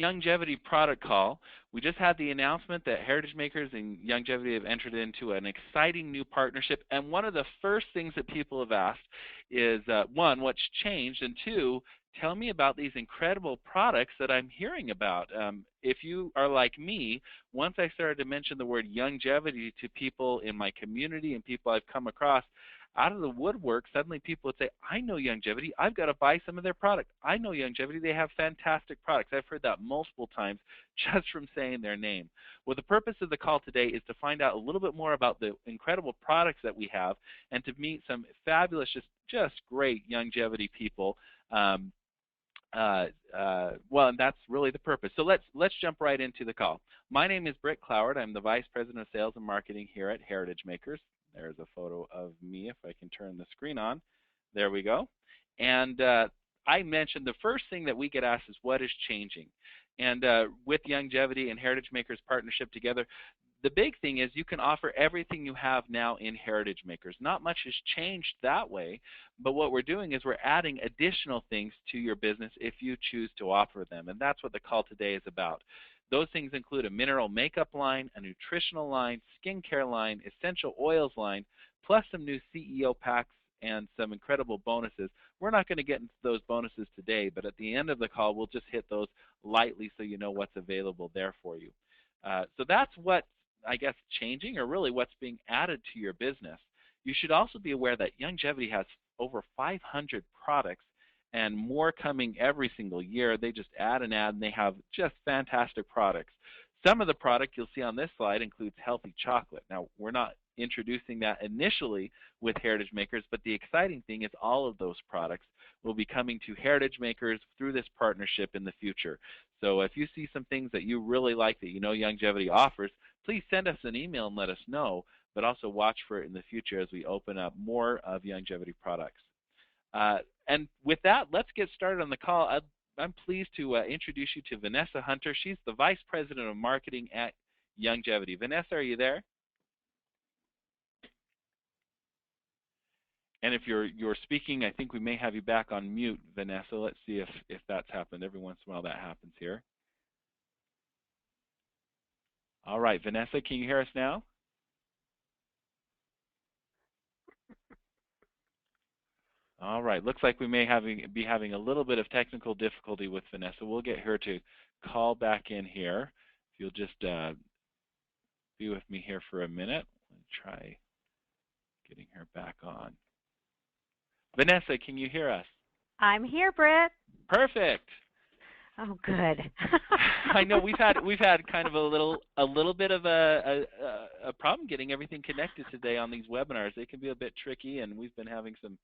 Youngevity product call. We just had the announcement that Heritage Makers and Youngevity have entered into an exciting new partnership. And one of the first things that people have asked is, one, what's changed? And two, tell me about these incredible products that I'm hearing about. If you are like me, once I started to mention the word Youngevity to people in my community and people I've come across, out of the woodwork, suddenly people would say, I know Youngevity, I've got to buy some of their product. I know Youngevity, they have fantastic products. I've heard that multiple times just from saying their name. Well, the purpose of the call today is to find out a little bit more about the incredible products that we have and to meet some fabulous, just great Youngevity people. Well, and that's really the purpose. So let's jump right into the call. My name is Britt Cloward. I'm the Vice President of Sales and Marketing here at Heritage Makers. There's a photo of me if I can turn the screen on. There we go. And I mentioned the first thing that we get asked is what is changing. And with Youngevity and Heritage Makers partnership together, the big thing is you can offer everything you have now in Heritage Makers. Not much has changed that way, but what we're doing is we're adding additional things to your business if you choose to offer them, and that's what the call today is about. Those things include a mineral makeup line, a nutritional line, skincare line, essential oils line, plus some new CEO packs and some incredible bonuses. We're not going to get into those bonuses today, but at the end of the call, we'll just hit those lightly so you know what's available there for you. So that's what's, I guess, changing, or really what's being added to your business. You should also be aware that Youngevity has over 500 products and more coming every single year. They just add and add, and they have just fantastic products. Some of the product you'll see on this slide includes healthy chocolate. Now, we're not introducing that initially with Heritage Makers, but the exciting thing is all of those products will be coming to Heritage Makers through this partnership in the future. So if you see some things that you really like that you know Youngevity offers, please send us an email and let us know, but also watch for it in the future as we open up more of Youngevity products. And with that, let's get started on the call. I'm pleased to introduce you to Vanessa Hunter. She's the Vice President of Marketing at Youngevity. Vanessa, are you there? And if you're speaking, I think we may have you back on mute, Vanessa. Let's see if that's happened. Every once in a while that happens here. All right, Vanessa, can you hear us now? All right, looks like we may be having a little bit of technical difficulty with Vanessa. We'll get her to call back in here. If you'll just be with me here for a minute. Let me try getting her back on. Vanessa, can you hear us? I'm here, Britt. Perfect. Oh, good. I know we've had kind of a little bit of a problem getting everything connected today on these webinars. They can be a bit tricky, and we've been having some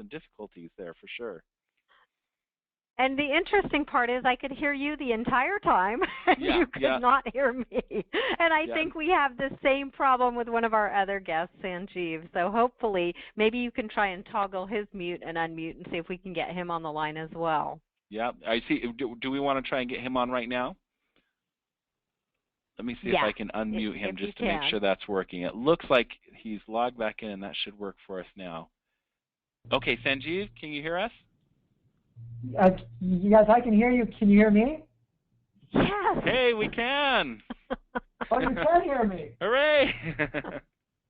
difficulties there for sure. And the interesting part is I could hear you the entire time, and you could not hear me. And I think we have the same problem with one of our other guests, Sanjeev. So hopefully maybe you can try and toggle his mute and unmute and see if we can get him on the line as well. Yeah, I see. Do we want to try and get him on right now? Let me see if I can unmute him just to make sure that's working. It looks like he's logged back in, and that should work for us now. Okay, Sanjeev, can you hear us? Yes, I can hear you. Can you hear me? Yes. Hey, we can. Oh, you can hear me. Hooray.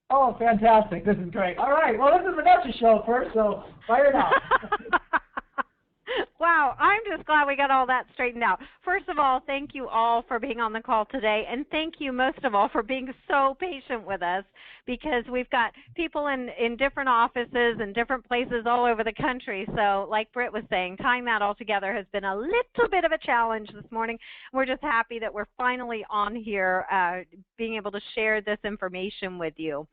Oh, fantastic. This is great. All right. Well, this is Vanessa's show first, so fire it out. Wow, I'm just glad we got all that straightened out. First of all, thank you all for being on the call today, and thank you most of all for being so patient with us, because we've got people in different offices and different places all over the country. So like Britt was saying, tying that all together has been a little bit of a challenge this morning. We're just happy that we're finally on here being able to share this information with you.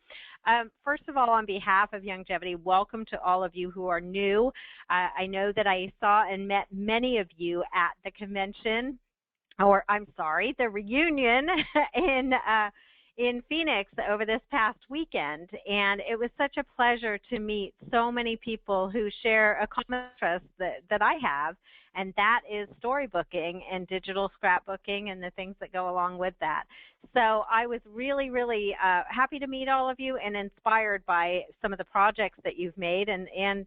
First of all, on behalf of Youngevity, welcome to all of you who are new. I know that I saw and met many of you at the convention, or I'm sorry, the reunion in Phoenix over this past weekend, and it was such a pleasure to meet so many people who share a common interest that I have, and that is storybooking and digital scrapbooking and the things that go along with that. So I was really, really happy to meet all of you and inspired by some of the projects that you've made, and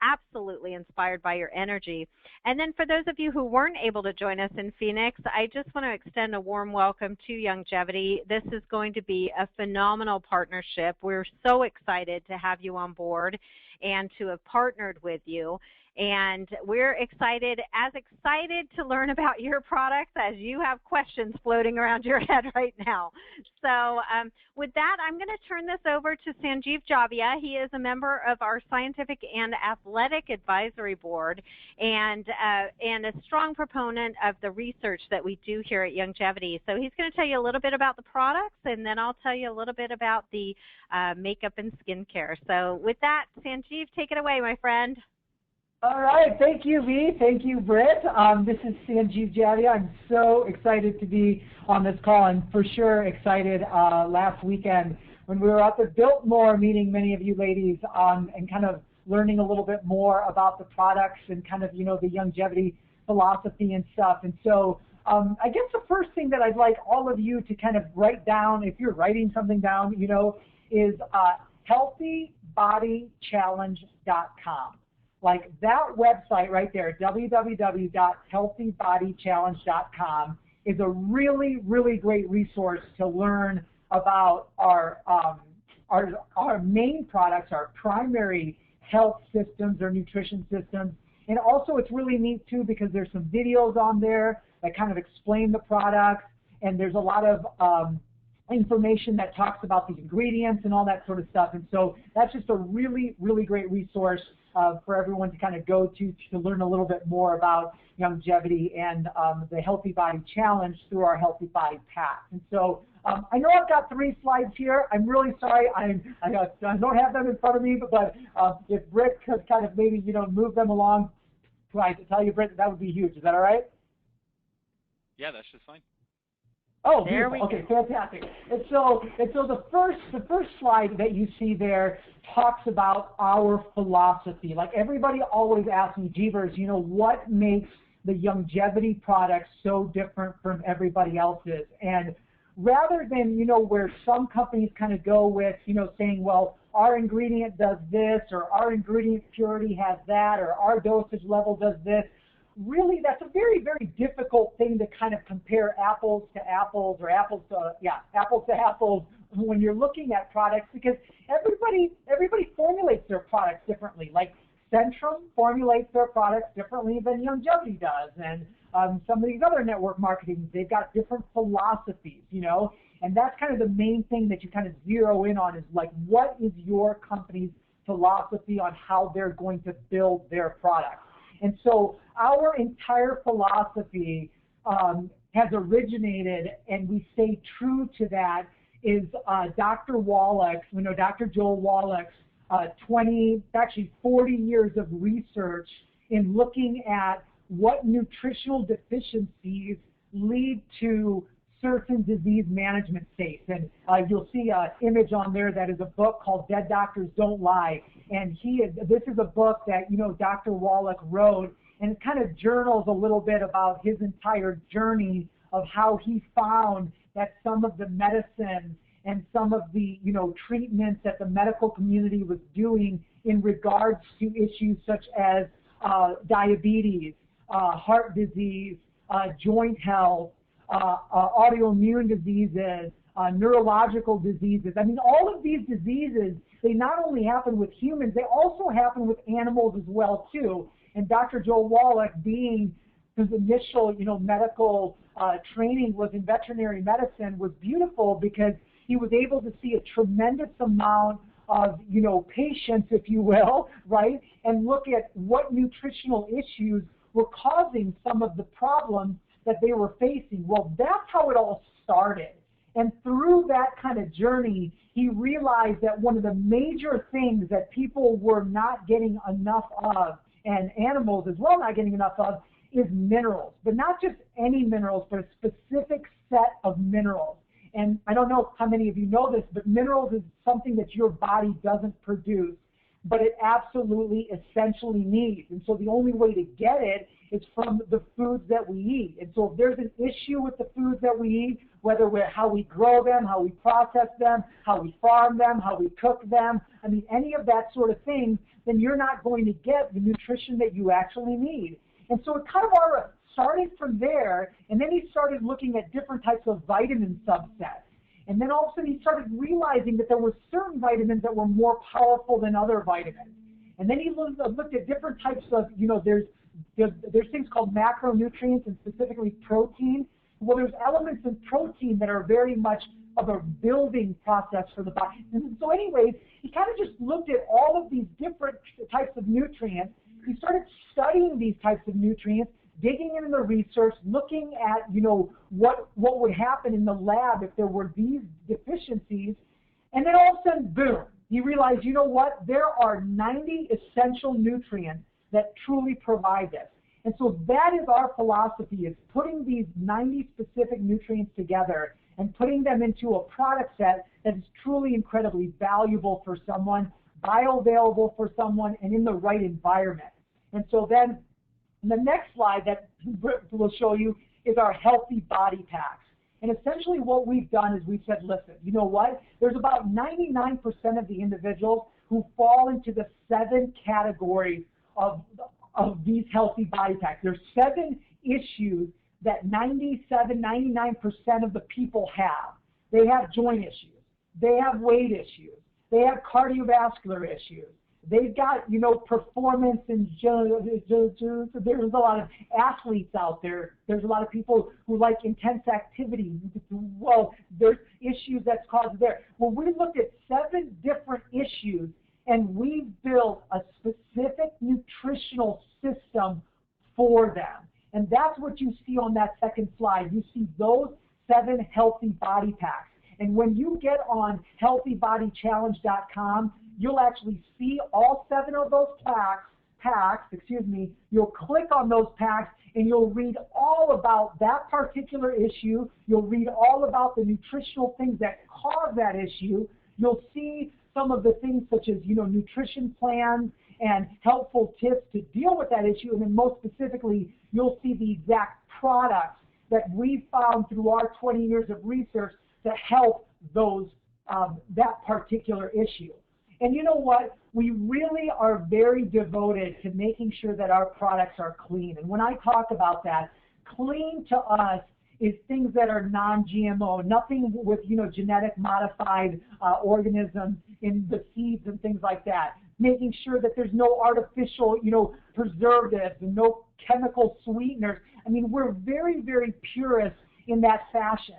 absolutely inspired by your energy. And then for those of you who weren't able to join us in Phoenix, I just want to extend a warm welcome to Youngevity. This is going to be a phenomenal partnership. We're so excited to have you on board and to have partnered with you. And we're excited to learn about your products as you have questions floating around your head right now. So with that, I'm going to turn this over to Sanjeev Javia. He is a member of our Scientific and Athletic Advisory Board and a strong proponent of the research that we do here at Youngevity. So he's going to tell you a little bit about the products, and then I'll tell you a little bit about the makeup and skincare. So with that, Sanjeev, take it away, my friend. All right, thank you, V. Thank you, Britt. This is Sanjeev Javia. I'm so excited to be on this call, and for sure excited last weekend when we were at the Biltmore meeting many of you ladies and kind of learning a little bit more about the products and kind of, the Youngevity philosophy and stuff. And so I guess the first thing that I'd like all of you to kind of write down, if you're writing something down, is healthybodychallenge.com. Like that website right there, www.healthybodychallenge.com, is a really, really great resource to learn about our main products, our primary health systems or nutrition systems. And also it's really neat too because there's some videos on there that kind of explain the products, and there's a lot of information that talks about the ingredients and all that sort of stuff. And so that's just a really, really great resource for everyone to kind of go to learn a little bit more about Youngevity and the Healthy Body Challenge through our Healthy Body Paks. And so I know I've got 3 slides here. I'm really sorry. I don't have them in front of me, but if Britt could kind of maybe, move them along, I tell you, Britt, that would be huge. Is that all right? Yeah, that's just fine. Oh, there we go. Okay, fantastic. And so the first slide that you see there talks about our philosophy. Like everybody always asks me, Jeevers, what makes the Youngevity products so different from everybody else's? And rather than, where some companies kind of go with, saying, well, our ingredient does this, or our ingredient purity has that, or our dosage level does this, really, that's a very, very difficult thing to kind of compare apples to apples or apples to apples when you're looking at products, because everybody formulates their products differently. Like Centrum formulates their products differently than Youngevity does, and some of these other network marketing, they've got different philosophies, and that's kind of the main thing that you kind of zero in on is like, what is your company's philosophy on how they're going to build their products? And so our entire philosophy has originated, and we stay true to that, is Dr. Wallach's, Dr. Joel Wallach's 40 years of research in looking at what nutritional deficiencies lead to certain disease management states. And you'll see an image on there that is a book called Dead Doctors Don't Lie. And this is a book that, Dr. Wallach wrote, and it kind of journals a little bit about his entire journey of how he found that some of the medicine and some of the, treatments that the medical community was doing in regards to issues such as diabetes, heart disease, joint health, autoimmune diseases, neurological diseases. I mean, all of these diseases, they not only happen with humans, they also happen with animals as well, too. And Dr. Joel Wallach, being his initial, medical training was in veterinary medicine, was beautiful because he was able to see a tremendous amount of, patients, if you will, right, and look at what nutritional issues were causing some of the problems that they were facing. Well, that's how it all started. And through that kind of journey, he realized that one of the major things that people were not getting enough of, and animals as well not getting enough of, is minerals. But not just any minerals, but a specific set of minerals. And I don't know how many of you know this, but minerals is something that your body doesn't produce, but it absolutely essentially needs. And so the only way to get it is from the foods that we eat. And so if there's an issue with the foods that we eat, whether how we grow them, how we process them, how we farm them, how we cook them, I mean, any of that sort of thing, then you're not going to get the nutrition that you actually need. And so it kind of started from there, and then he started looking at different types of vitamin subsets. And then all of a sudden he started realizing that there were certain vitamins that were more powerful than other vitamins. And then he looked at different types of, there's things called macronutrients, and specifically protein. Well, there's elements in protein that are very much of a building process for the body. And so anyways, he kind of just looked at all of these different types of nutrients. He started studying these types of nutrients, digging into the research, looking at, what would happen in the lab if there were these deficiencies. And then all of a sudden, boom, he realized, you know what? There are 90 essential nutrients that truly provide this. And so that is our philosophy, is putting these 90 specific nutrients together and putting them into a product set that is truly incredibly valuable for someone, bioavailable for someone, and in the right environment. And so then the next slide that we'll show you is our Healthy Body Paks. And essentially what we've done is we've said, listen, you know what? There's about 99% of the individuals who fall into the 7 categories of these Healthy Body Paks. There's 7 issues that 97, 99% of the people have. They have joint issues. They have weight issues. They have cardiovascular issues. They've got, performance and there's a lot of athletes out there. There's a lot of people who like intense activity. Well, there's issues that's caused there. Well, we looked at 7 different issues, and we built a specific nutritional system for them. And that's what you see on that second slide. You see those 7 Healthy Body Paks. And when you get on healthybodychallenge.com, you'll actually see all 7 of those packs. You'll click on those packs, and you'll read all about that particular issue. You'll read all about the nutritional things that cause that issue. You'll see some of the things such as, nutrition plans and helpful tips to deal with that issue. And then most specifically, you'll see the exact products that we found through our 20 years of research to help those that particular issue. And you know what? We really are very devoted to making sure that our products are clean. And when I talk about that, clean to us is things that are non-GMO, nothing with, genetic modified organisms in the seeds and things like that. Making sure that there's no artificial, preservatives and no chemical sweeteners. I mean, we're very, very purist in that fashion,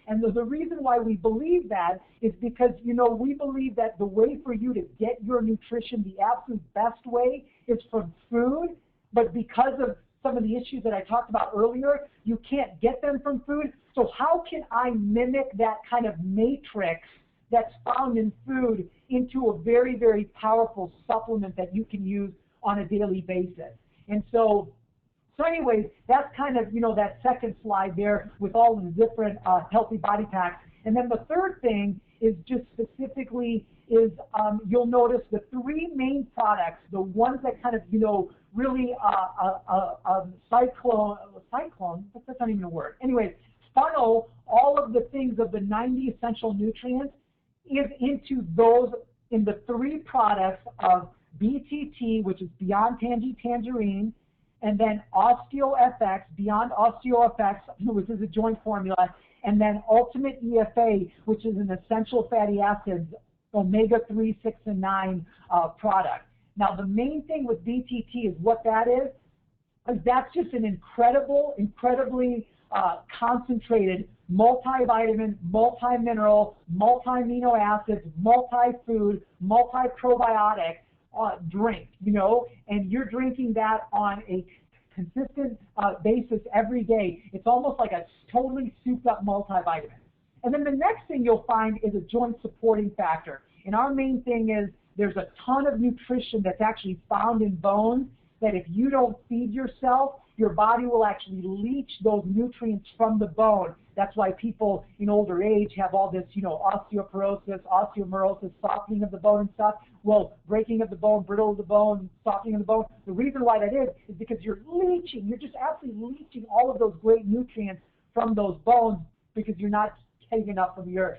And the reason why we believe that is because, we believe that the way for you to get your nutrition, the absolute best way, is from food. But because of some of the issues that I talked about earlier, you can't get them from food. So how can I mimic that kind of matrix that's found in food into a very, very powerful supplement that you can use on a daily basis? And so anyways, that's kind of, that second slide there with all the different Healthy Body Paks. And then the third thing is just specifically is you'll notice the 3 main products, the ones that kind of, really cyclone, that's not even a word. Anyways, funnel all of the things of the 90 essential nutrients is into those, in the 3 products of BTT, which is Beyond Tangerine, and then OsteoFX, Beyond OsteoFX, which is a joint formula, and then Ultimate EFA, which is an essential fatty acids, omega-3, 6, and 9 product. Now, the main thing with BTT is what that is that's just an incredibly concentrated multivitamin, multi-mineral, multi-amino acids, multi-food, multi-probiotic drink, and you're drinking that on a consistent basis every day. It's almost like a totally souped up multivitamin. And then the next thing you'll find is a joint supporting factor. And our main thing is there's a ton of nutrition that's actually found in bones that if you don't feed yourself, your body will actually leach those nutrients from the bone. That's why people in older age have all this, osteoporosis, osteomorosis, softening of the bone and stuff. Well, breaking of the bone, brittle of the bone, softening of the bone. The reason why that is because you're just absolutely leaching all of those great nutrients from those bones because you're not getting enough of your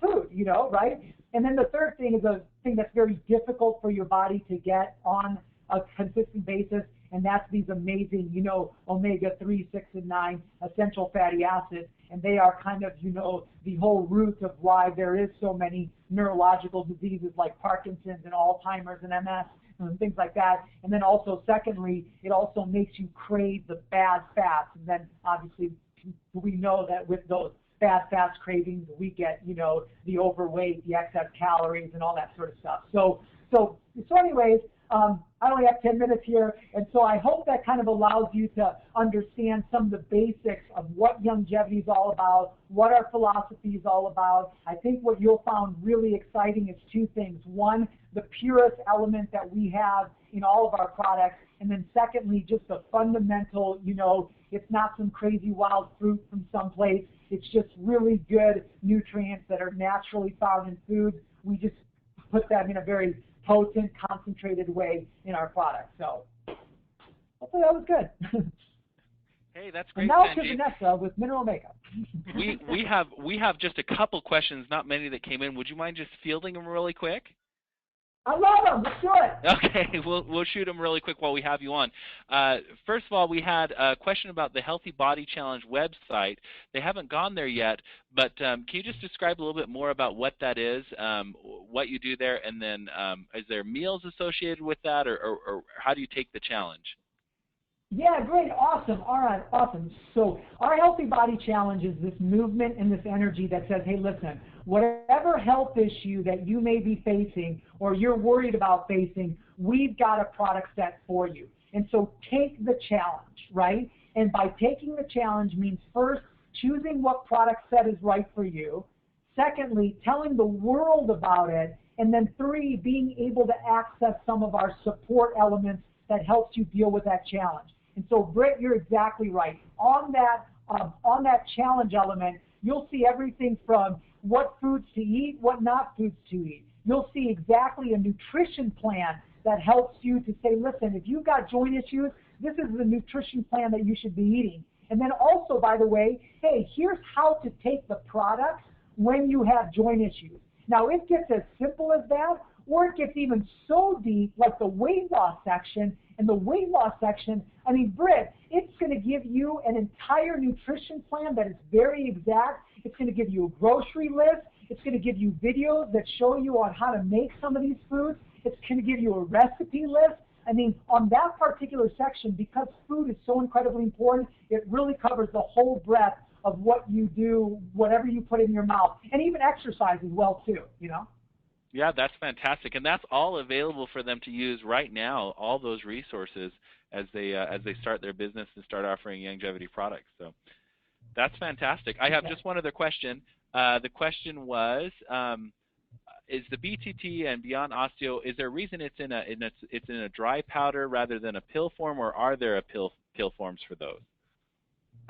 food, you know, right? And then the third thing is a thing that's very difficult for your body to get on a consistent basis, and that's these amazing, you know, omega-3, 6, and 9 essential fatty acids. And they are kind of, you know, the whole root of why there is so many neurological diseases like Parkinson's and Alzheimer's and MS and things like that. And then also, secondly, it also makes you crave the bad fats. And then obviously we know that with those bad fats cravings, we get, you know, the overweight, the excess calories, and all that sort of stuff. So anyways, I only have 10 minutes here, and so I hope that kind of allows you to understand some of the basics of what Youngevity is all about, what our philosophy is all about. I think what you'll find really exciting is two things. One, the purest element that we have in all of our products, and then secondly, just the fundamental, you know, it's not some crazy wild fruit from someplace. It's just really good nutrients that are naturally found in foods. We just put them in a very potent, concentrated way in our product. So hopefully that was good. Hey, that's great. And now Sanjeev. to Vanessa with mineral makeup. we have just a couple questions, not many that came in. Would you mind just fielding them really quick? I love them. Let's do it. Okay, we'll shoot them really quick while we have you on. First of all, we had a question about the Healthy Body Challenge website. They haven't gone there yet, but can you just describe a little bit more about what that is, what you do there, and then is there meals associated with that, or how do you take the challenge? Yeah, great, awesome. All right, awesome. So our Healthy Body Challenge is this movement and this energy that says, hey, listen, whatever health issue that you may be facing or you're worried about facing, we've got a product set for you. And so take the challenge, right? And by taking the challenge means first choosing what product set is right for you, secondly, telling the world about it, and then three, being able to access some of our support elements that helps you deal with that challenge. And so, Britt, you're exactly right. On that challenge element, you'll see everything from what foods to eat, what not foods to eat. You'll see exactly a nutrition plan that helps you to say, listen, if you've got joint issues, this is the nutrition plan that you should be eating. And then also, by the way, hey, here's how to take the products when you have joint issues. Now, it gets as simple as that, or it gets even so deep, like the weight loss section. And the weight loss section, I mean, Britt, it's going to give you an entire nutrition plan that is very exact. It's going to give you a grocery list. It's going to give you videos that show you on how to make some of these foods. It's going to give you a recipe list. I mean, on that particular section, because food is so incredibly important, it really covers the whole breadth of what you do, whatever you put in your mouth, and even exercise as well, too, you know? Yeah, that's fantastic, and that's all available for them to use right now. All those resources as they start their business and start offering Youngevity products. So that's fantastic. I have just one other question. The question was, is the BTT and Beyond Osteo? Is there a reason it's in a dry powder rather than a pill form, or are there pill forms for those?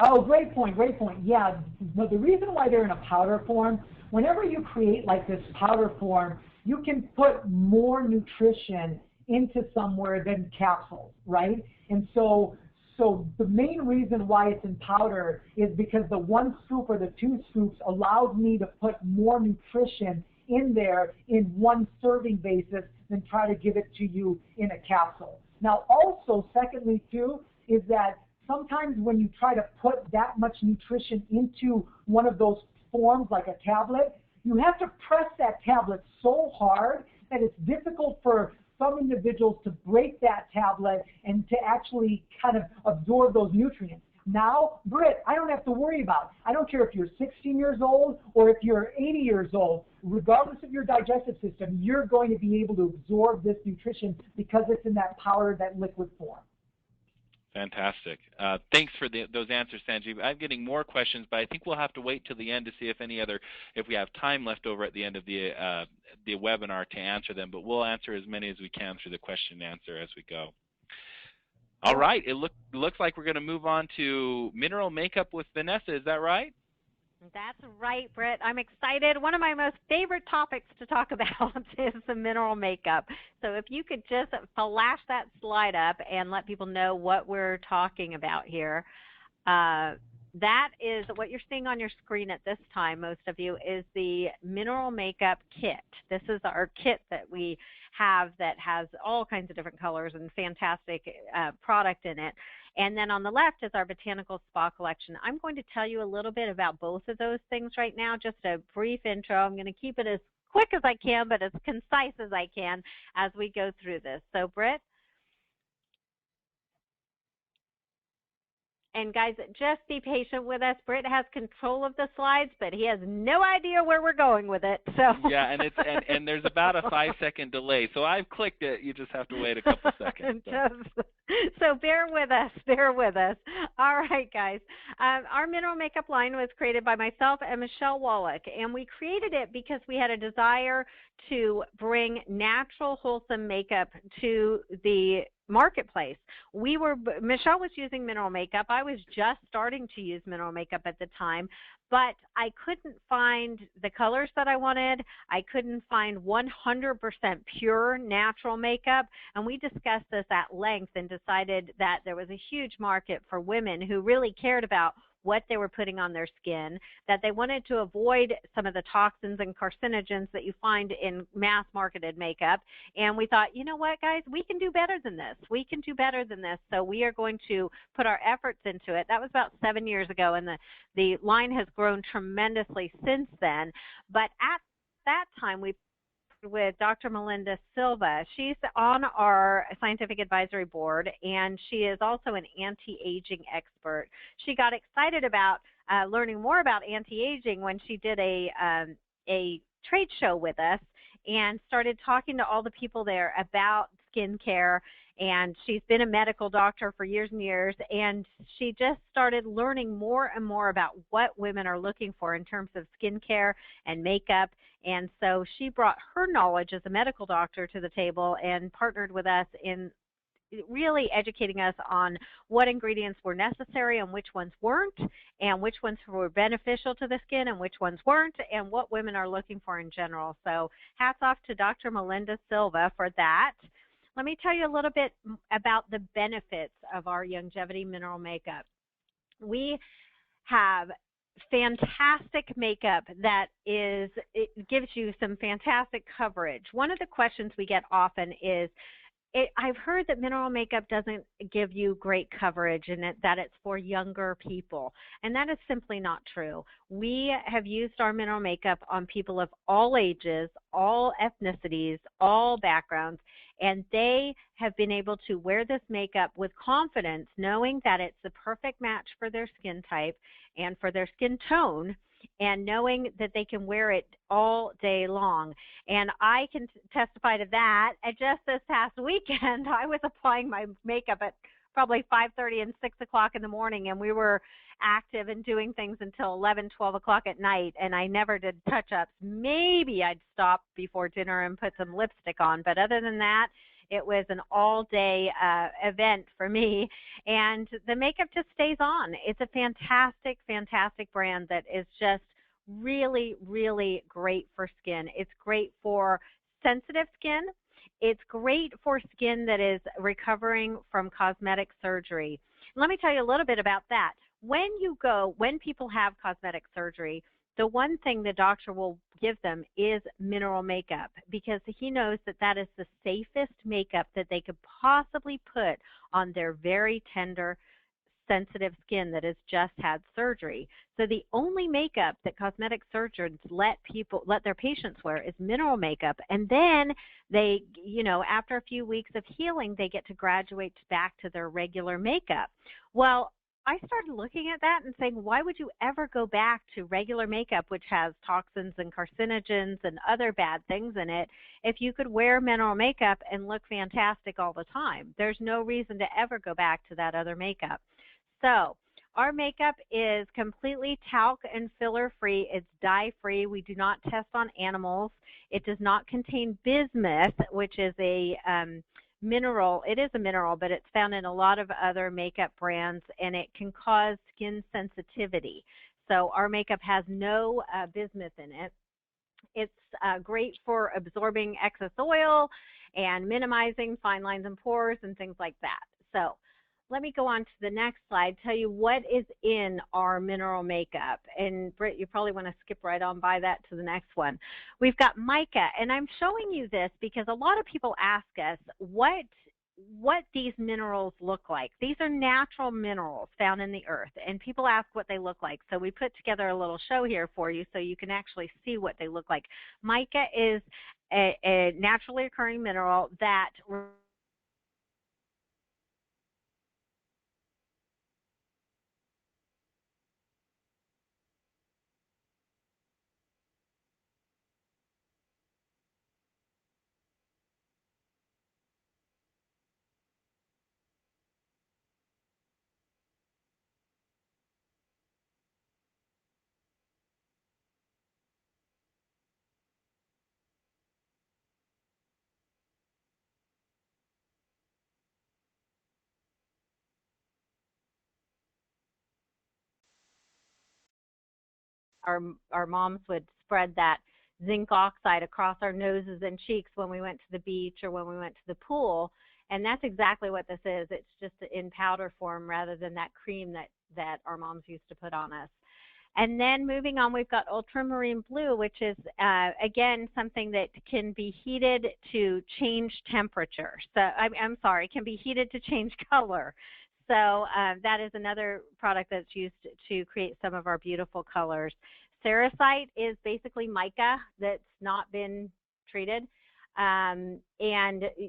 Oh, great point, great point. Yeah, but the reason why they're in a powder form, whenever you create like this powder form, you can put more nutrition into somewhere than capsules, right? And so the main reason why it's in powder is because the 1 scoop or the 2 scoops allows me to put more nutrition in there in one serving basis than try to give it to you in a capsule. Now also, secondly too, is that sometimes when you try to put that much nutrition into one of those forms like a tablet, you have to press that tablet so hard that it's difficult for some individuals to break that tablet and to actually kind of absorb those nutrients. Now, Britt, I don't have to worry about it. I don't care if you're 16 years old or if you're 80 years old. Regardless of your digestive system, you're going to be able to absorb this nutrition because it's in that powder, that liquid form. Fantastic. Thanks for those answers, Sanjeev. I'm getting more questions, but I think we'll have to wait till the end to see if we have time left over at the end of the webinar to answer them. But we'll answer as many as we can through the question and answer as we go. All right. It looks like we're going to move on to mineral makeup with Vanessa. Is that right? That's right, Britt. I'm excited. One of my most favorite topics to talk about is the mineral makeup. So if you could just flash that slide up and let people know what we're talking about here. That is what you're seeing on your screen at this time, most of you, is the mineral makeup kit. This is our kit that we have that has all kinds of different colors and fantastic product in it. And then on the left is our Botanical Spa collection. I'm going to tell you a little bit about both of those things right now, just a brief intro. I'm going to keep it as quick as I can, but as concise as I can as we go through this. So, Britt? And guys, just be patient with us. Britt has control of the slides, but he has no idea where we're going with it. So yeah, and it's and there's about a 5-second delay. So I've clicked it. You just have to wait a couple seconds. So bear with us. Bear with us. All right, guys. Our mineral makeup line was created by myself and Michelle Wallach, and we created it because we had a desire to bring natural, wholesome makeup to the marketplace. Michelle was using mineral makeup. I was just starting to use mineral makeup at the time, but I couldn't find the colors that I wanted. I couldn't find 100% pure natural makeup, and we discussed this at length and decided that there was a huge market for women who really cared about what they were putting on their skin, that they wanted to avoid some of the toxins and carcinogens that you find in mass-marketed makeup. And we thought, you know what, guys, we can do better than this. We can do better than this. So we are going to put our efforts into it. That was about 7 years ago, and the line has grown tremendously since then. But at that time, we with Dr. Melinda Silva. She's on our scientific advisory board, and she is also an anti-aging expert. She got excited about learning more about anti-aging when she did a trade show with us and started talking to all the people there about skincare. And she's been a medical doctor for years and years, and she just started learning more and more about what women are looking for in terms of skincare and makeup. And so she brought her knowledge as a medical doctor to the table and partnered with us in really educating us on what ingredients were necessary and which ones weren't, and which ones were beneficial to the skin and which ones weren't, and what women are looking for in general. So hats off to Dr. Melinda Silva for that. Let me tell you a little bit about the benefits of our Youngevity mineral makeup. We have fantastic makeup that it gives you some fantastic coverage. One of the questions we get often is, I've heard that mineral makeup doesn't give you great coverage and that it's for younger people. And that is simply not true. We have used our mineral makeup on people of all ages, all ethnicities, all backgrounds, and they have been able to wear this makeup with confidence, knowing that it's the perfect match for their skin type and for their skin tone, and knowing that they can wear it all day long. And I can testify to that. Just this past weekend, I was applying my makeup at probably 5:30 and 6 o'clock in the morning, and we were active and doing things until 11, 12 o'clock at night, and I never did touch-ups. Maybe I'd stop before dinner and put some lipstick on, but other than that, it was an all-day event for me, and the makeup just stays on. It's a fantastic, fantastic brand that is just really, really great for skin. It's great for sensitive skin. It's great for skin that is recovering from cosmetic surgery. Let me tell you a little bit about that. When people have cosmetic surgery, the one thing the doctor will give them is mineral makeup, because he knows that that is the safest makeup that they could possibly put on their very tender, sensitive skin that has just had surgery. So the only makeup that cosmetic surgeons let their patients wear is mineral makeup, and then they, after a few weeks of healing, they get to graduate back to their regular makeup. Well, I started looking at that and saying, why would you ever go back to regular makeup, which has toxins and carcinogens and other bad things in it, if you could wear mineral makeup and look fantastic all the time? There's no reason to ever go back to that other makeup. So our makeup is completely talc and filler free. It's dye free. We do not test on animals. It does not contain bismuth, which is a mineral. It is a mineral, but it's found in a lot of other makeup brands, and it can cause skin sensitivity. So our makeup has no bismuth in it. It's great for absorbing excess oil and minimizing fine lines and pores and things like that. So let me go on to the next slide, tell you what is in our mineral makeup. And Britt, you probably want to skip right on by that to the next one. We've got mica, and I'm showing you this because a lot of people ask us what these minerals look like. These are natural minerals found in the earth, and people ask what they look like. So we put together a little show here for you so you can actually see what they look like. Mica is a naturally occurring mineral that our moms would spread that zinc oxide across our noses and cheeks when we went to the beach or when we went to the pool. And that's exactly what this is. It's just in powder form rather than that cream that our moms used to put on us. And then moving on, we've got ultramarine blue, which is, again, something that can be heated to change temperature. So, I'm sorry, can be heated to change color. So that is another product that's used to create some of our beautiful colors. Cerussite is basically mica that's not been treated and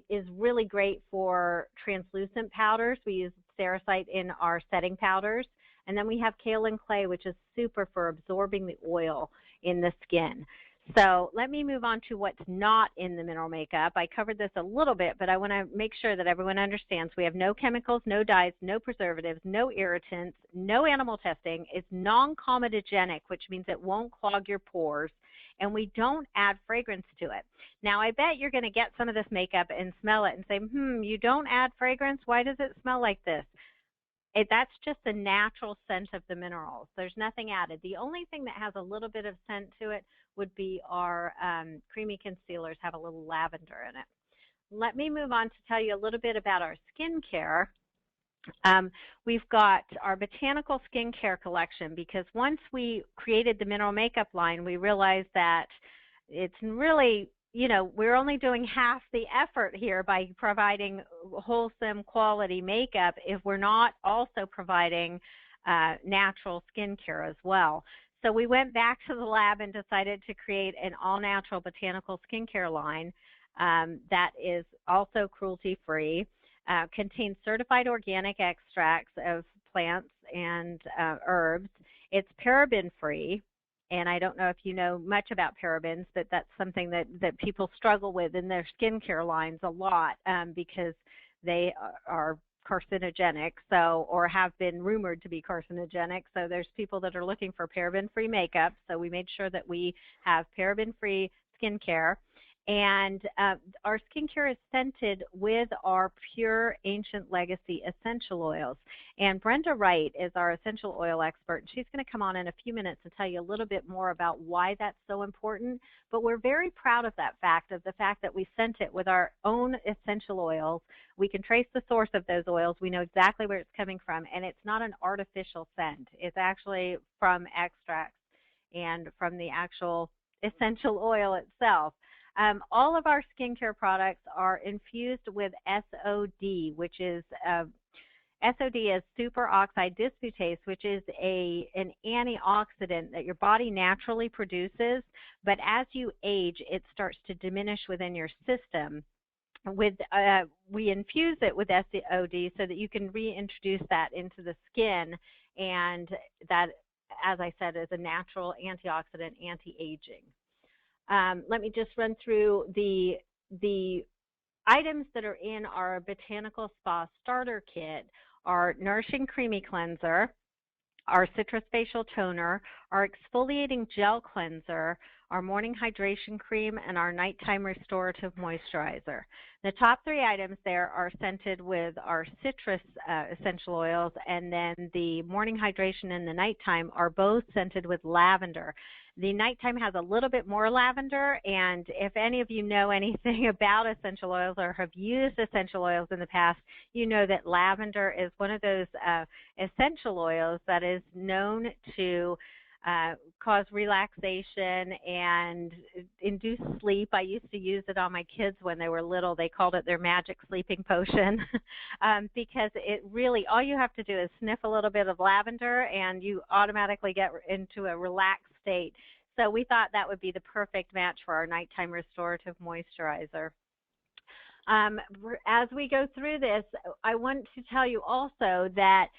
is really great for translucent powders. We use cerussite in our setting powders. And then we have kaolin clay, which is super for absorbing the oil in the skin. So let me move on to what's not in the mineral makeup. I covered this a little bit, but I want to make sure that everyone understands we have no chemicals, no dyes, no preservatives, no irritants, no animal testing. It's non-comedogenic, which means it won't clog your pores, and we don't add fragrance to it. Now, I bet you're going to get some of this makeup and smell it and say, you don't add fragrance? Why does it smell like this? That's just the natural scent of the minerals. There's nothing added. The only thing that has a little bit of scent to it would be our creamy concealers have a little lavender in it. Let me move on to tell you a little bit about our skincare. We've got our Botanical skincare collection because once we created the mineral makeup line, we realized that it's really, we're only doing half the effort here by providing wholesome quality makeup if we're not also providing natural skincare as well. So we went back to the lab and decided to create an all-natural botanical skincare line that is also cruelty-free, contains certified organic extracts of plants and herbs. It's paraben-free. And I don't know if you know much about parabens, but that's something that people struggle with in their skincare lines a lot because they are carcinogenic, or have been rumored to be carcinogenic. So there's people that are looking for paraben-free makeup. So we made sure that we have paraben-free skincare. And our skincare is scented with our pure ancient legacy essential oils. And Brenda Wright is our essential oil expert. She's going to come on in a few minutes and tell you a little bit more about why that's so important. But we're very proud of that fact, that we scent it with our own essential oils. We can trace the source of those oils. We know exactly where it's coming from. And it's not an artificial scent. It's actually from extracts and from the actual essential oil itself. All of our skincare products are infused with SOD, which is SOD is superoxide dismutase, which is an antioxidant that your body naturally produces, but as you age, it starts to diminish within your system. We infuse it with SOD so that you can reintroduce that into the skin, and that, as I said, is a natural antioxidant, anti-aging. Let me just run through the items that are in our Botanical Spa Starter Kit. Our Nourishing Creamy Cleanser, our Citrus Facial Toner, our Exfoliating Gel Cleanser, our Morning Hydration Cream, and our Nighttime Restorative Moisturizer. The top three items there are scented with our citrus essential oils, and then the Morning Hydration and the Nighttime are both scented with lavender. The nighttime has a little bit more lavender, and if any of you know anything about essential oils or have used essential oils in the past, you know that lavender is one of those essential oils that is known to cause relaxation and induce sleep. I used to use it on my kids when they were little. They called it their magic sleeping potion because it really, all you have to do is sniff a little bit of lavender and you automatically get into a relaxed state. So we thought that would be the perfect match for our nighttime restorative moisturizer. As we go through this, I want to tell you also that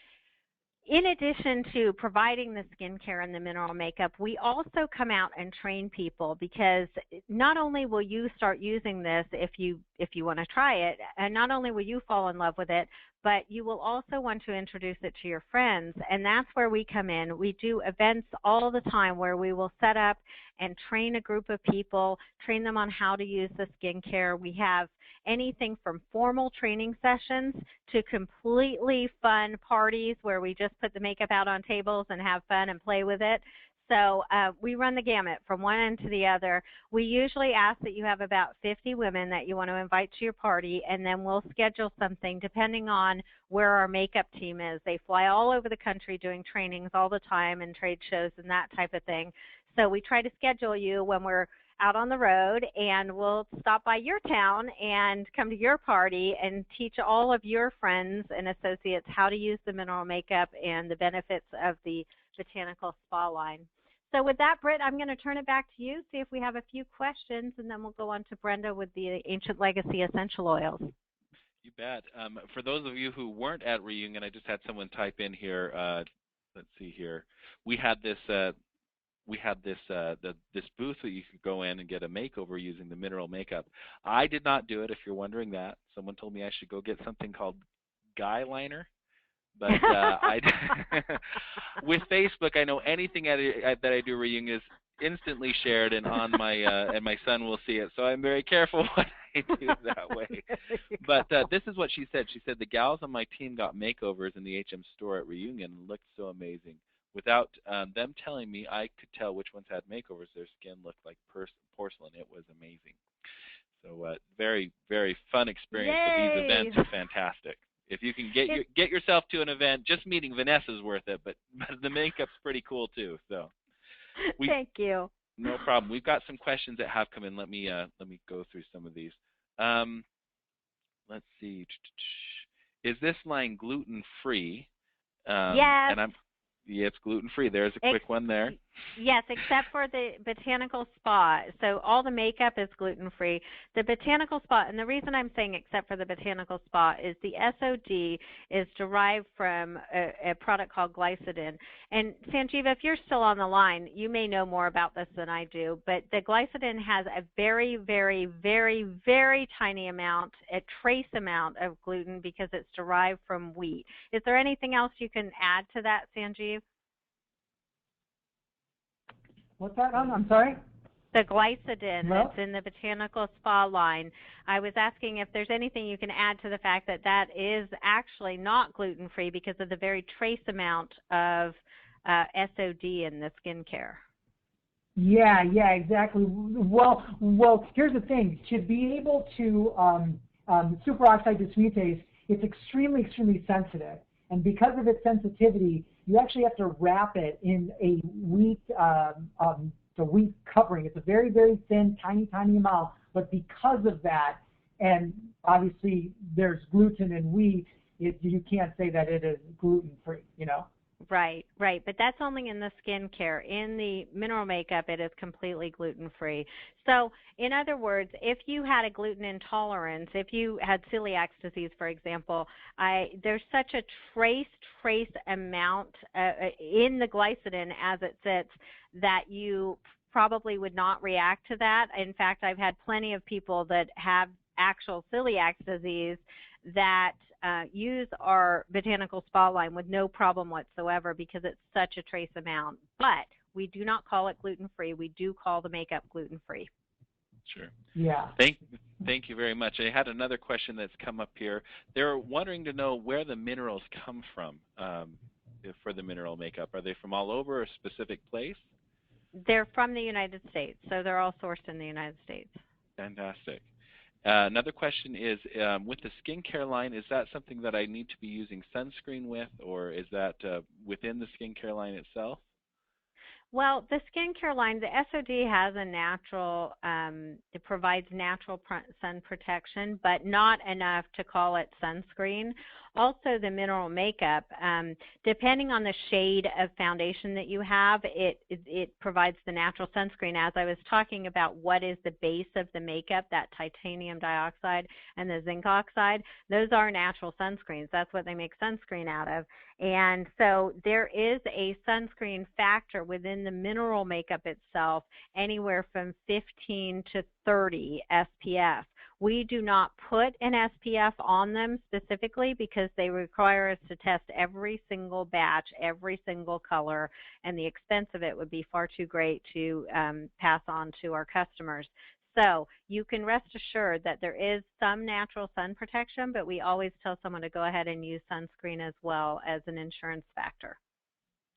in addition to providing the skincare and the mineral makeup, we also come out and train people, because not only will you start using this if you want to try it, and not only will you fall in love with it, but you will also want to introduce it to your friends, and that's where we come in. We do events all the time where we will set up and train a group of people, train them on how to use the skincare. We have anything from formal training sessions to completely fun parties where we just put the makeup out on tables and have fun and play with it. So we run the gamut from one end to the other. We usually ask that you have about 50 women that you want to invite to your party, and then we'll schedule something depending on where our makeup team is. They fly all over the country doing trainings all the time and trade shows and that type of thing. So we try to schedule you when we're out on the road, and we'll stop by your town and come to your party and teach all of your friends and associates how to use the mineral makeup and the benefits of the Botanical Spa line. So with that, Britt, I'm going to turn it back to you, see if we have a few questions, and then we'll go on to Brenda with the Ancient Legacy essential oils. You bet. For those of you who weren't at Reunion, I just had someone type in here. Let's see here. We had this this booth that you could go in and get a makeover using the mineral makeup. I did not do it, if you're wondering that. Someone told me I should go get something called Guy Liner. But with Facebook, I know anything that I do Reunion is instantly shared and on my and my son will see it. So I'm very careful what I do that way. But this is what she said. She said the gals on my team got makeovers in the HM store at Reunion and looked so amazing. Without them telling me, I could tell which ones had makeovers. Their skin looked like porcelain. It was amazing. So very, very fun experience. But these events are fantastic. If you can get yourself to an event, just meeting Vanessa is worth it. But the makeup's pretty cool too. So thank you. No problem. We've got some questions that have come in. Let me go through some of these. Let's see. Is this line gluten free? Yes. Yeah, it's gluten-free. There's a quick one there. Yes, except for the Botanical Spa. So all the makeup is gluten-free. The Botanical Spa, and the reason I'm saying except for the Botanical Spa is the SOD is derived from a product called glycidin. And Sanjeev, if you're still on the line, you may know more about this than I do, but the glycidin has a very, very, very, very tiny amount, a trace amount of gluten because it's derived from wheat. Is there anything else you can add to that, Sanjeev? What's that on? I'm sorry? The glycidin that's in the Botanical Spa line. I was asking if there's anything you can add to the fact that that is actually not gluten-free because of the very trace amount of SOD in the skincare. Yeah, exactly. Well, here's the thing. To be able to superoxide dismutase, it's extremely, extremely sensitive. And because of its sensitivity, you actually have to wrap it in a wheat covering. It's a very, very thin, tiny, tiny amount. But because of that, and obviously there's gluten in wheat, you can't say that it is gluten-free, you know? Right. But that's only in the skincare. In the mineral makeup, it is completely gluten-free. So, in other words, if you had a gluten intolerance, if you had celiac disease, for example, there's such a trace amount in the glycidin as it sits that you probably would not react to that. In fact, I've had plenty of people that have actual celiac disease that use our Botanical Spa line with no problem whatsoever because it's such a trace amount. But we do not call it gluten-free. We do call the makeup gluten-free. Sure. Yeah. Thank you very much. I had another question that's come up here. They're wanting to know where the minerals come from for the mineral makeup. Are they from all over a specific place? They're from the United States, so they're all sourced in the United States. Fantastic. Another question is, with the skincare line, is that something that I need to be using sunscreen with, or is that within the skincare line itself? Well, the skincare line, the SOD has a natural, it provides natural sun protection, but not enough to call it sunscreen. Also, the mineral makeup, depending on the shade of foundation that you have, it provides the natural sunscreen. As I was talking about what is the base of the makeup, that titanium dioxide and the zinc oxide, those are natural sunscreens. That's what they make sunscreen out of. And so there is a sunscreen factor within the mineral makeup itself, anywhere from 15 to 30 SPF. We do not put an SPF on them specifically because they require us to test every single batch, every single color, and the expense of it would be far too great to pass on to our customers. So you can rest assured that there is some natural sun protection, but we always tell someone to go ahead and use sunscreen as well as an insurance factor.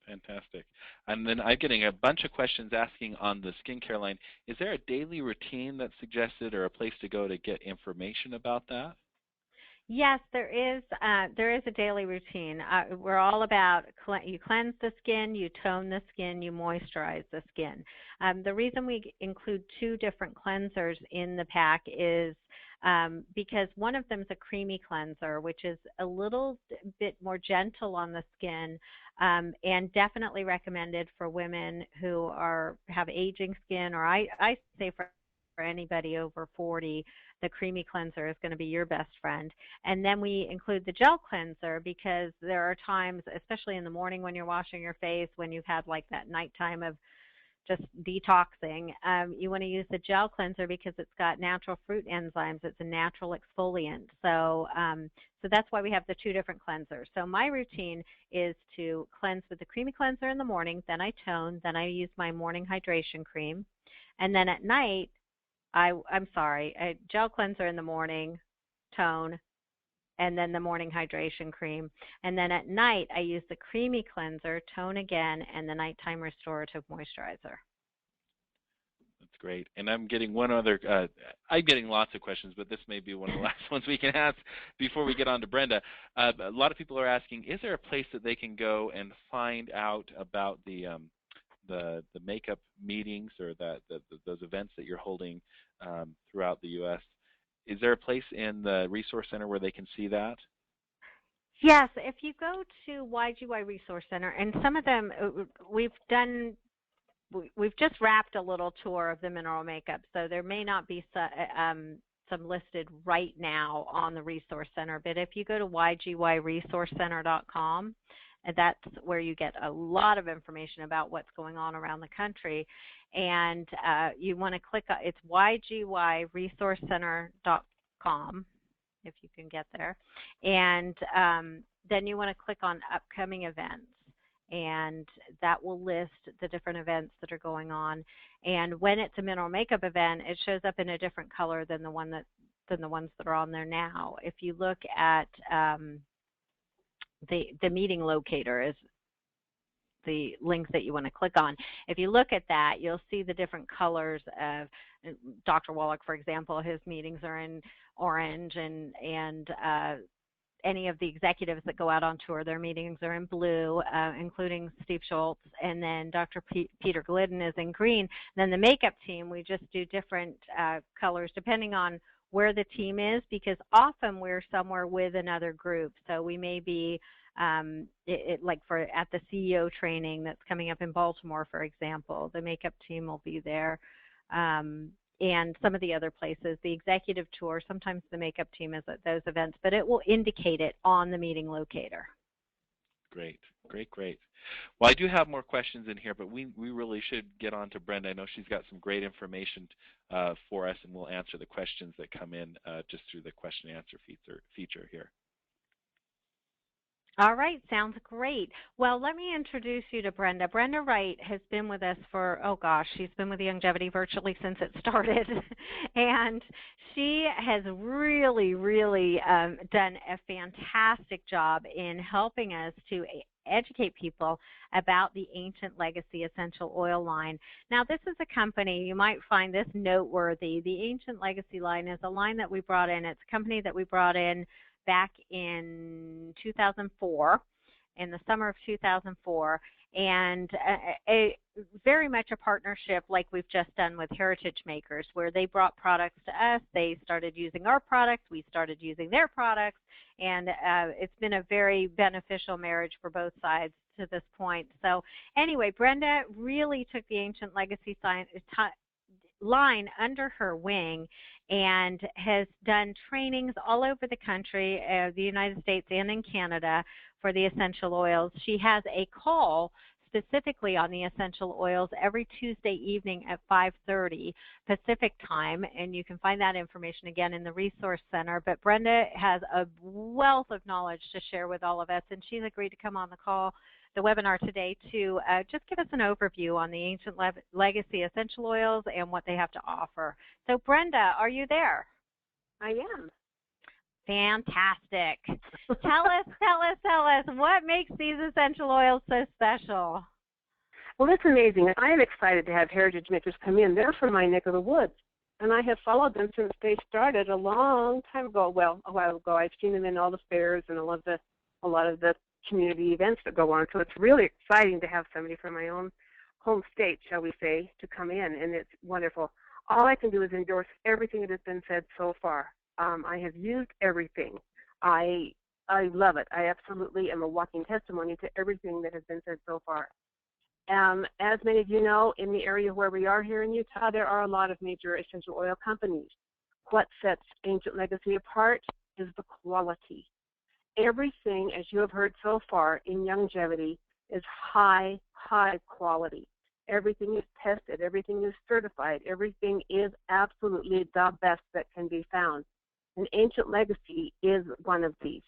Fantastic. And then I'm getting a bunch of questions asking on the skincare line, is there a daily routine that's suggested or a place to go to get information about that? Yes, there is a daily routine. We're all about you cleanse the skin, you tone the skin, you moisturize the skin. The reason we include two different cleansers in the pack is because one of them is a creamy cleanser, which is a little bit more gentle on the skin, and definitely recommended for women who have aging skin, or I say for anybody over 40, the creamy cleanser is going to be your best friend. And then we include the gel cleanser because there are times, especially in the morning when you're washing your face, when you've had like that nighttime of just detoxing, you want to use the gel cleanser because it's got natural fruit enzymes. It's a natural exfoliant. So that's why we have the two different cleansers. So my routine is to cleanse with the creamy cleanser in the morning, then I tone, then I use my morning hydration cream, and then at night, gel cleanser in the morning, tone, and then the morning hydration cream. And then at night, I use the creamy cleanser, tone again, and the nighttime restorative moisturizer. That's great. And I'm getting one other, I'm getting lots of questions, but this may be one of the last ones we can ask before we get on to Brenda. A lot of people are asking, is there a place that they can go and find out about the makeup meetings or those events that you're holding throughout the U.S.? Is there a place in the Resource Center where they can see that? Yes, if you go to YGY Resource Center, and some of them we've just wrapped a little tour of the mineral makeup, so there may not be some listed right now on the Resource Center, but if you go to ygyresourcecenter.com, and that's where you get a lot of information about what's going on around the country. And you want to click, it's ygyresourcecenter.com, if you can get there. And then you want to click on upcoming events. And that will list the different events that are going on. And when it's a mineral makeup event, it shows up in a different color than the ones that are on there now. If you look at the meeting locator is the link that you want to click on. If you look at that, you'll see the different colors of Dr. Wallach, for example. His meetings are in orange, and any of the executives that go out on tour, their meetings are in blue, including Steve Schultz, and then Dr. Peter Glidden is in green. Then the makeup team, we just do different colors depending on where the team is, because often we're somewhere with another group. So we may be like at the CEO training that's coming up in Baltimore, for example, the makeup team will be there. And some of the other places, the executive tour, sometimes the makeup team is at those events, but it will indicate it on the meeting locator. Great, great, great. Well, I do have more questions in here, but we really should get on to Brenda. I know she's got some great information for us, and we'll answer the questions that come in just through the question and answer feature here. All right, sounds great. Well, let me introduce you to Brenda. Brenda Wright has been with us for, she's been with Youngevity virtually since it started. And she has really, really done a fantastic job in helping us to educate people about the Ancient Legacy essential oil line. Now, this is a company, you might find this noteworthy. The Ancient Legacy line is a line that we brought in. It's a company that we brought in back in 2004, in the summer of 2004, and very much a partnership like we've just done with Heritage Makers, where they brought products to us, they started using our products, we started using their products, and it's been a very beneficial marriage for both sides to this point. So anyway, Brenda really took the Ancient Legacy line under her wing and has done trainings all over the country, the United States and in Canada, for the essential oils. She has a call specifically on the essential oils every Tuesday evening at 5:30 Pacific time, and you can find that information again in the Resource Center. But Brenda has a wealth of knowledge to share with all of us, and she's agreed to come on the webinar today to just give us an overview on the Ancient Legacy essential oils and what they have to offer. So Brenda, are you there? I am. Fantastic. Tell us, what makes these essential oils so special? Well, it's amazing. I am excited to have Heritage Makers come in. They're from my neck of the woods, and I have followed them since they started a long time ago. Well, a while ago. I've seen them in all the fairs and a lot of the community events that go on. So it's really exciting to have somebody from my own home state, shall we say, to come in, and it's wonderful. All I can do is endorse everything that has been said so far. I have used everything. I love it. I absolutely am a walking testimony to everything that has been said so far. As many of you know, in the area where we are here in Utah, there are a lot of major essential oil companies. What sets Ancient Legacy apart is the quality. Everything, as you have heard so far in Youngevity, is high quality. Everything is tested. Everything is certified. Everything is absolutely the best that can be found. And Ancient Legacy is one of these.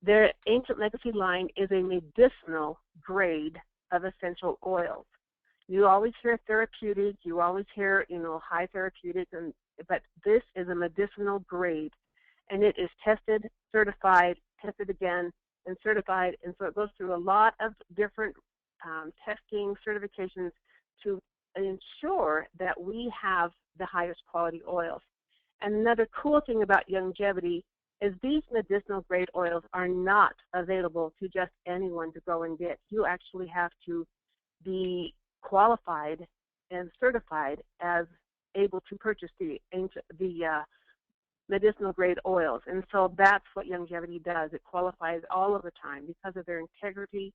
Their Ancient Legacy line is a medicinal grade of essential oils. You always hear therapeutic, you always hear, high therapeutic, but this is a medicinal grade, and it is tested, certified, tested again, and certified, and so it goes through a lot of different testing, certifications to ensure that we have the highest quality oils. And another cool thing about Youngevity is these medicinal grade oils are not available to just anyone to go and get. You actually have to be qualified and certified as able to purchase the medicinal grade oils. And so that's what Youngevity does. It qualifies all of the time because of their integrity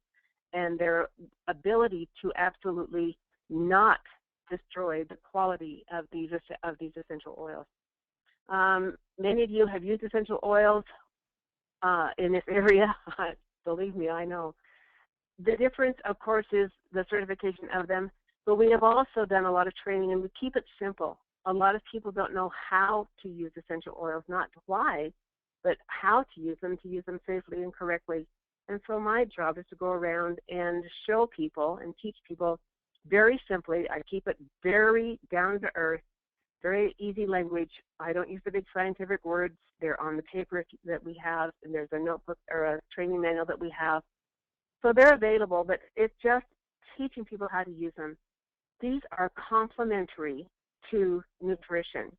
and their ability to absolutely not destroy the quality of these essential oils. Many of you have used essential oils in this area. Believe me, I know. The difference, of course, is the certification of them, but we have also done a lot of training, and we keep it simple. A lot of people don't know how to use essential oils, not why, but how to use them safely and correctly. And so my job is to go around and show people and teach people very simply. I keep it very down to earth, very easy language. I don't use the big scientific words. They're on the paper that we have, and there's a notebook or a training manual that we have. So they're available, but it's just teaching people how to use them. These are complementary to nutrition.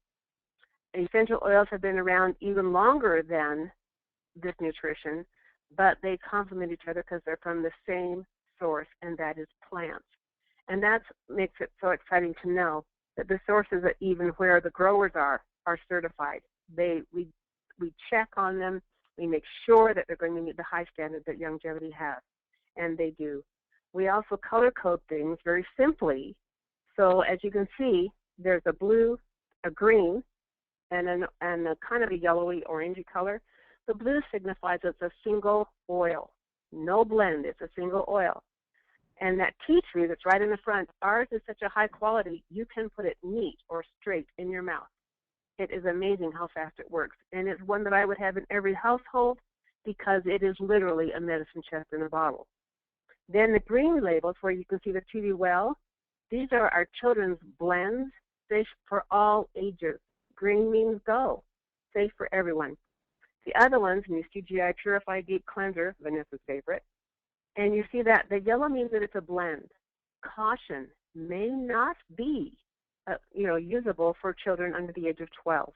Essential oils have been around even longer than this nutrition, but they complement each other because they're from the same source, and that is plants. And that makes it so exciting to know that the sources, that even where the growers are certified. We check on them. We make sure that they're going to meet the high standard that Youngevity has, and they do. We also color code things very simply. So as you can see, there's a blue, a green, and a kind of a yellowy orangey color. The blue signifies it's a single oil, no blend. It's a single oil. And that tea tree that's right in the front, ours is such a high quality, you can put it neat or straight in your mouth. It is amazing how fast it works. And it's one that I would have in every household because it is literally a medicine chest in a bottle. Then the green labels, where you can see the 2D well, these are our children's blends, safe for all ages. Green means go, safe for everyone. The other ones, and you see GI Purified Deep Cleanser, Vanessa's favorite, And you see that the yellow means that it's a blend. Caution, may not be usable for children under the age of 12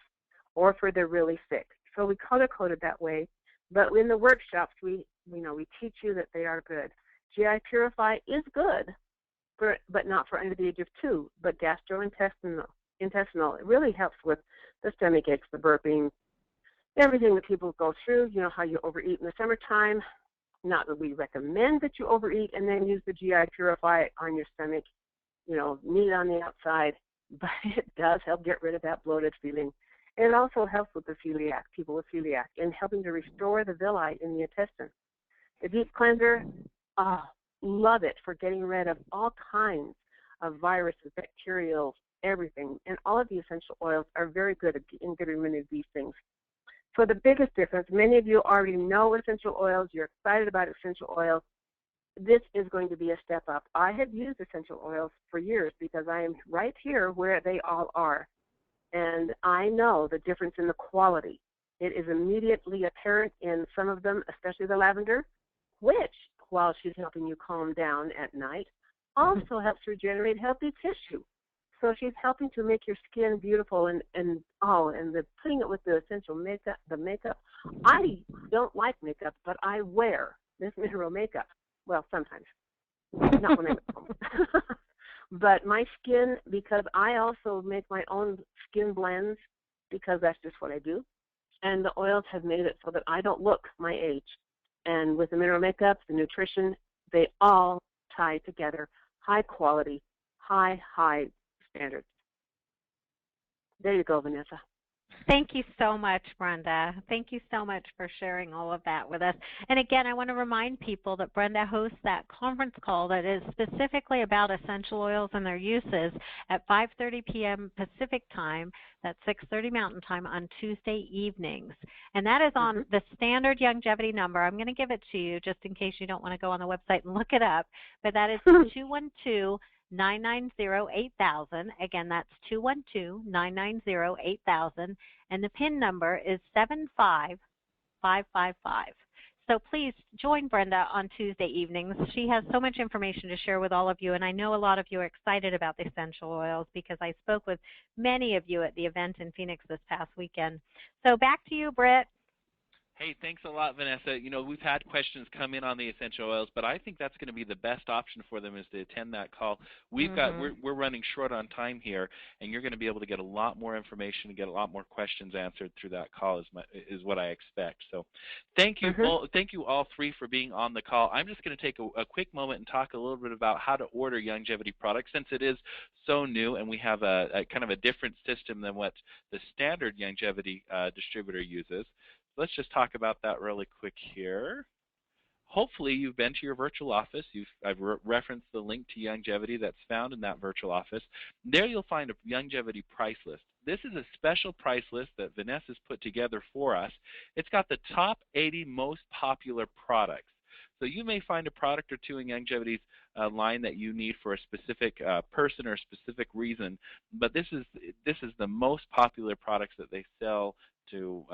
or for they're really sick. So we color code it that way. But in the workshops, we teach you that they are good. GI Purify is good, but not for under the age of 2. But gastrointestinal, it really helps with the stomach aches, the burping, everything that people go through. You know how you overeat in the summertime. Not that we recommend that you overeat and then use the GI Purify on your stomach, meat on the outside, but it does help get rid of that bloated feeling. And it also helps with the people with celiac, in helping to restore the villi in the intestine. The deep cleanser, love it for getting rid of all kinds of viruses, bacterial, everything. And all of the essential oils are very good in getting rid of these things. So the biggest difference, many of you already know essential oils. You're excited about essential oils. This is going to be a step up. I have used essential oils for years because I am right here where they all are. And I know the difference in the quality. It is immediately apparent in some of them, especially the lavender, which, while she's helping you calm down at night, also helps regenerate healthy tissue. So she's helping to make your skin beautiful, and putting it with the essential makeup, the makeup. I don't like makeup, but I wear this mineral makeup. Well, sometimes, not when I'm at home. But my skin, because I also make my own skin blends, because that's just what I do, and the oils have made it so that I don't look my age. And with the mineral makeup, the nutrition, they all tie together. High quality, high standards. There you go, Vanessa. Thank you so much, Brenda. Thank you so much for sharing all of that with us. And again, I want to remind people that Brenda hosts that conference call that is specifically about essential oils and their uses at 5:30 p.m. Pacific time. That's 6:30 Mountain Time on Tuesday evenings. And that is on the standard Youngevity number. I'm going to give it to you just in case you don't want to go on the website and look it up. But that is 212-990-8000. Again, that's 212-990-8000. And the PIN number is 75555. So please join Brenda on Tuesday evenings. She has so much information to share with all of you, and I know a lot of you are excited about the essential oils because I spoke with many of you at the event in Phoenix this past weekend. So back to you, Britt. Hey, thanks a lot, Vanessa. We've had questions come in on the essential oils, but I think that's going to be the best option for them is to attend that call. We're running short on time here, and you're going to be able to get a lot more information and get a lot more questions answered through that call is what I expect. So thank you all three for being on the call. I'm just going to take a quick moment and talk a little bit about how to order Youngevity products since it is so new and we have a kind of a different system than what the standard Youngevity distributor uses. Let's just talk about that really quick here. Hopefully you've been to your virtual office. I've referenced the link to Youngevity that's found in that virtual office. There you'll find a Youngevity price list. This is a special price list that Vanessa's put together for us. It's got the top 80 most popular products. So you may find a product or two in Youngevity's line that you need for a specific person or a specific reason, but this is the most popular products that they sell to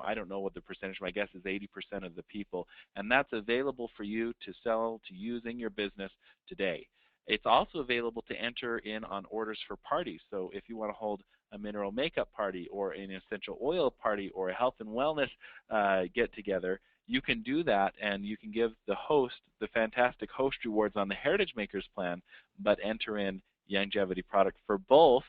I don't know what the percentage, my guess is 80% of the people, and that's available for you to sell, to use in your business today. It's also available to enter in on orders for parties. So if you want to hold a mineral makeup party or an essential oil party or a health and wellness get-together, you can do that, and you can give the host the fantastic host rewards on the Heritage Makers plan, but enter in Youngevity product for both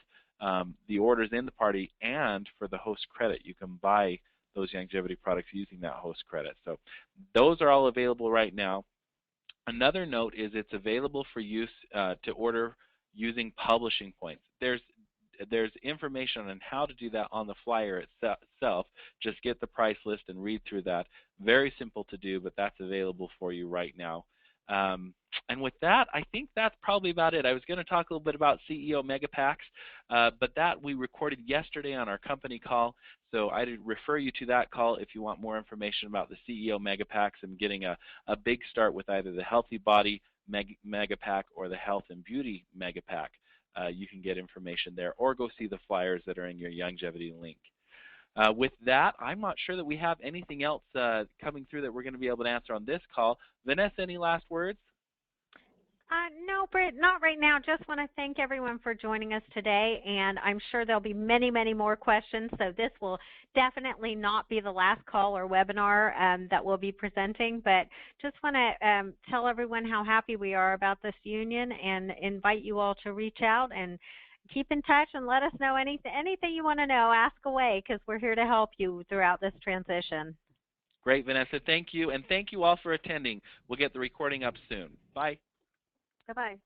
the orders in the party and for the host credit. You can buy those Youngevity products using that host credit. So those are all available right now. Another note is it's available for use to order using publishing points. There's information on how to do that on the flyer itself. Just get the price list and read through that. Very simple to do, but that's available for you right now. And with that, I think that's probably about it. I was going to talk a little bit about CEO Mega Paks, but that we recorded yesterday on our company call. So I'd refer you to that call if you want more information about the CEO Mega Paks and getting a big start with either the Healthy Body Mega Pak or the Health and Beauty Mega Pak. You can get information there or go see the flyers that are in your Youngevity link. With that, I'm not sure that we have anything else coming through that we're going to be able to answer on this call. Vanessa, any last words? No, Britt, not right now. Just want to thank everyone for joining us today, and I'm sure there'll be many, many more questions, so this will definitely not be the last call or webinar that we'll be presenting, but just want to tell everyone how happy we are about this union and invite you all to reach out and keep in touch and let us know anything you want to know. Ask away, because we're here to help you throughout this transition. Great, Vanessa. Thank you, and thank you all for attending. We'll get the recording up soon. Bye. Bye-bye.